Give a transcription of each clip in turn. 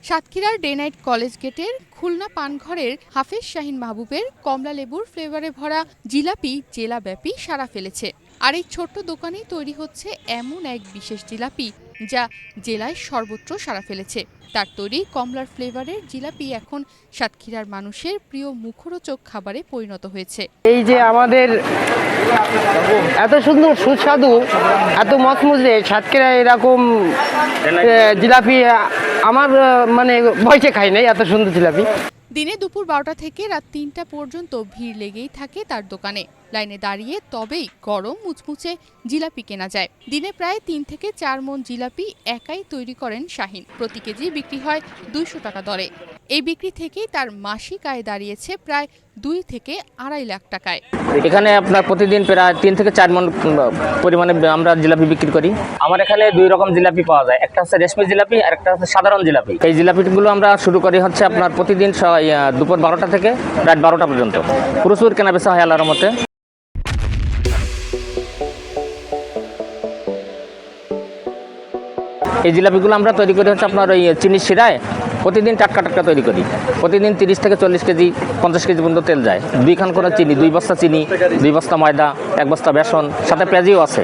সাতক্ষীরার day night college গেটের খুলনা পানঘরের হাফেজ শাহিন মাহবুবের কমলা লেবুর ফ্লেভারে ভরা জিলাপি জেলাব্যাপী সাড়া ফেলেছে। আর এই ছোট্ট দোকানেই তৈরি হচ্ছে এমন এক বিশেষ জিলাপি যা জেলায় সর্বত্র সাড়া ফেলেছে। তার তৈরি কমলার ফ্লেভারের জিলাপি এখন সাতক্ষীরার মানুষের প্রিয় মুখরোচক খাবারে পরিণত হয়েছে। এই যে আমাদের এত সুন্দর সুস্বাদু এত মচমচে সাতক্ষীরা এরকম জিলাপি আমার মানে বয়সে খাই নাই এত সুন্দর জিলাপি। দিনে দুপুর 12টা থেকে রাত 3টা পর্যন্ত ভিড় লেগেই থাকে তার দোকানে। লাইনে দাঁড়িয়ে তবেই গরম মুচমুচে জিলাপি কেনা যায়। দিনে প্রায় 3 থেকে 4 মণ জিলাপি একাই তৈরি করেন শাহিন। প্রতি কেজি বিক্রি হয় 200 টাকা দরে। এই বিক্রি থেকেই তার মাসিক আয় দাঁড়িয়েছে প্রায় 2 থেকে 2.5 লাখ টাকায়। এখানে আপনার প্রতিদিন প্রায় 3 থেকে 4 মণ পরিমাণে আমরা জিলাপি বিক্রি করি। আমার এখানে 2 রকম জিলাপি পাওয়া যায়, একটা হচ্ছে রেশমি জিলাপি আর একটা হচ্ছে সাধারণ জিলাপি। এই জিলাপিগুলো আমরা শুরু করি হচ্ছে আপনার প্রতিদিন দুপুর 12টা থেকে রাত 12টা পর্যন্ত। প্রচুর কেনাবেচা হয় আল্লাহর রহমতে। এই জিলাপিগুলো আমরা তৈরি করি হচ্ছে আপনার ওই চিনির শিরায় প্রতিদিন টাটকা টাটকা তৈরি করি। প্রতিদিন 30 থেকে 40 কেজি 50 কেজি পর্যন্ত তেল যায়। 2 খান করে চিনি, 2 বস্তা চিনি, 2 বস্তা ময়দা, 1 বস্তা বেসন, সাথে পেঁয়াজিও আছে।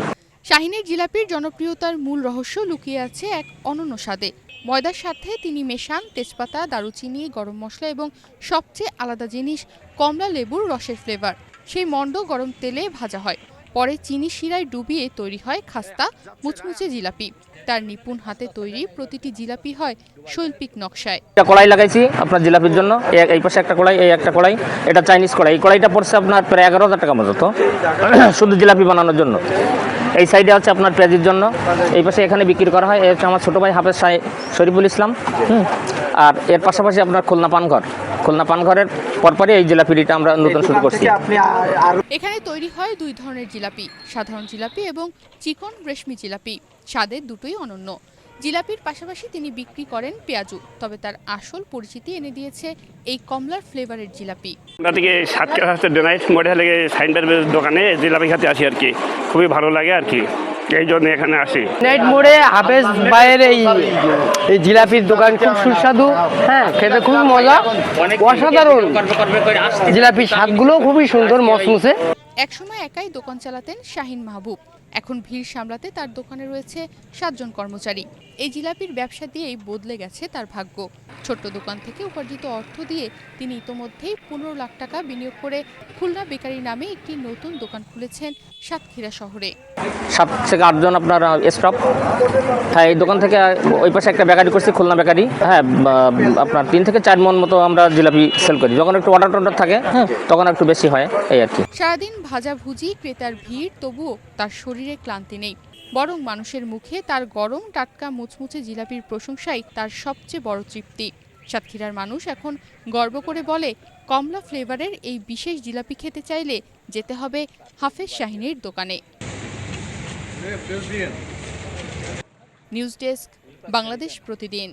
শাহিনের জিলাপির জনপ্রিয়তার মূল রহস্য লুকিয়ে আছে এক অনন্য স্বাদে। ময়দার সাথে তিনি মেশান তেজপাতা, দারুচিনি, গরম মশলা এবং সবচেয়ে আলাদা জিনিস কমলা লেবুর রসের ফ্লেভার। সেই মন্ড গরম তেলে ভাজা হয়, পরে চিনি শিরায় ডুবিয়ে তৈরি হয় খাস্তা মুচমুচে জিলাপি। তার নিপুণ হাতে তৈরি প্রতিটি জিলাপি হয় শৈল্পিক নকশায়। কড়াই লাগাইছি আপনার জিলাপির জন্য, এই পাশে একটা কড়াই, এই একটা কড়াই, এটা চাইনিজ কড়াই। এই কড়াইটা পড়ছে আপনার প্রায় 11,000 টাকা মতো শুধু জিলাপি বানানোর জন্য। এই সাইডে হচ্ছে আপনার পেঁয়াজির জন্য, এই পাশে এখানে বিক্রি করা হয়। এই হচ্ছে আমার ছোটো ভাই হাফেজ শরীফুল ইসলাম। আর এর পাশাপাশি আপনার খুলনা পানঘরের পরপরই এই জিলাপিটা আমরা নতুন শুরু করছি। এখানে তৈরি হয় 2 ধরনের জিলাপি, সাধারণ জিলাপি এবং চিকন রেশমি জিলাপি। স্বাদের দুটোই অনন্য। জিলাপির পাশাপাশি তিনি বিক্রি করেন পেঁয়াজু, তবে তার আসল পরিচিতি এনে দিয়েছে এই কমলার ফ্লেভারের জিলাপি। থেকে সাতক্ষীরা ডে নাইট মডেল সাইনবের দোকানে জিলাপি খেতে আসি আর কি, খুবই ভালো লাগে আর কি, এই জন্য এখানে আসি। নাইট মোড়ে হাফেজ ভাইয়ের এই জিলাপির দোকান খুব সুস্বাদু, হ্যাঁ খেতে খুব মজা, অসাধারণ জিলাপির স্বাদগুলো খুবই সুন্দর মচমুচে। একসময় একাই দোকান চালাতেন শাহিন মাহবুব। এখন ভিড় সামলাতে তার দোকানে রয়েছে 7 জন কর্মচারী। এই জিলাপির ব্যবসা দিয়েই বদলে গেছে তার ভাগ্য। ছোট্ট দোকান থেকে উপার্জিত অর্থ দিয়ে তিনি ইতোমধ্যেই 15 লাখ টাকা বিনিয়োগ করে খুলনা বেকারি নামে একটি নতুন দোকান খুলেছেন সাতক্ষীরা শহরে। 7 থেকে 8 জন আপনার স্টাফ। হ্যাঁ, এই দোকান থেকে ওই পাশে একটা বেকারি করছি, খুলনা বেকারি। হ্যাঁ, আপনার 3 থেকে 4 মণ মতো আমরা জিলাপি সেল করি। যখন একটু অর্ডার থাকে, হ্যাঁ, তখন একটু বেশি হয় এই আর কি। সারাদিন ভাজাভুজি, ক্রেতার ভিড়, তবুও তার শরীরে ক্লান্তি নেই। বরং মানুষের মুখে তার গরম টাটকা মুচমুচে জিলাপির প্রশংসাই তার সবচেয়ে বড় তৃপ্তি। সাতক্ষীরার মানুষ এখন গর্ব করে বলে, কমলা ফ্লেভারের এই বিশেষ জিলাপি খেতে চাইলে যেতে হবে হাফেজ শাহিনের দোকানে। নিউজ ডেস্ক, বাংলাদেশ প্রতিদিন।